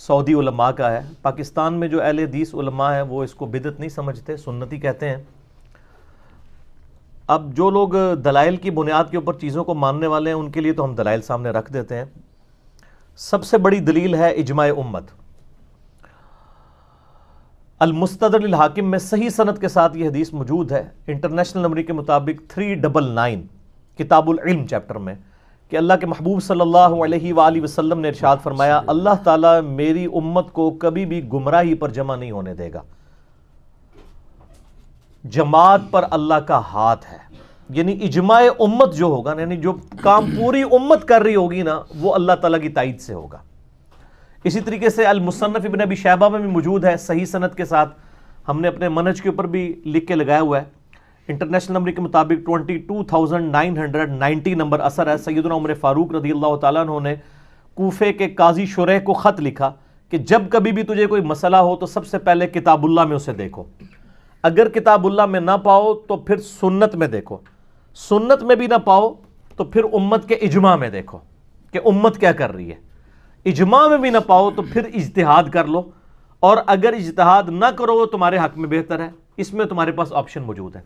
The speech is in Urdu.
سعودی علماء کا ہے۔ پاکستان میں جو اہل حدیث علماء ہیں وہ اس کو بدعت نہیں سمجھتے، سنتی کہتے ہیں۔ اب جو لوگ دلائل کی بنیاد کے اوپر چیزوں کو ماننے والے ہیں ان کے لیے تو ہم دلائل سامنے رکھ دیتے ہیں۔ سب سے بڑی دلیل ہے اجماع امت۔ المستدرک للحاکم میں صحیح سند کے ساتھ یہ حدیث موجود ہے، انٹرنیشنل نمبر کے مطابق 399 کتاب العلم چیپٹر میں، کہ اللہ کے محبوب صلی اللہ علیہ وآلہ وسلم نے ارشاد فرمایا، اللہ تعالیٰ میری امت کو کبھی بھی گمراہی پر جمع نہیں ہونے دے گا۔ جماعت پر اللہ کا ہاتھ ہے، یعنی اجماع امت جو ہوگا، یعنی جو کام پوری امت کر رہی ہوگی نا، وہ اللہ تعالیٰ کی تائید سے ہوگا۔ اسی طریقے سے المصنف ابن ابی شیبہ میں بھی موجود ہے صحیح سند کے ساتھ، ہم نے اپنے منہج کے اوپر بھی لکھ کے لگایا ہوا ہے، انٹرنیشنل نمبر کے مطابق 22,990 نمبر اثر ہے۔ سیدنا عمر فاروق رضی اللہ تعالیٰ عنہ نے کوفے کے قاضی شریح کو خط لکھا کہ جب کبھی بھی تجھے کوئی مسئلہ ہو تو سب سے پہلے کتاب اللہ میں اسے دیکھو، اگر کتاب اللہ میں نہ پاؤ تو پھر سنت میں دیکھو، سنت میں بھی نہ پاؤ تو پھر امت کے اجماع میں دیکھو کہ امت کیا کر رہی ہے، اجماع میں بھی نہ پاؤ تو پھر اجتہاد کر لو، اور اگر اجتہاد نہ کرو تمہارے حق میں بہتر ہے، اس میں تمہارے پاس آپشن موجود ہے۔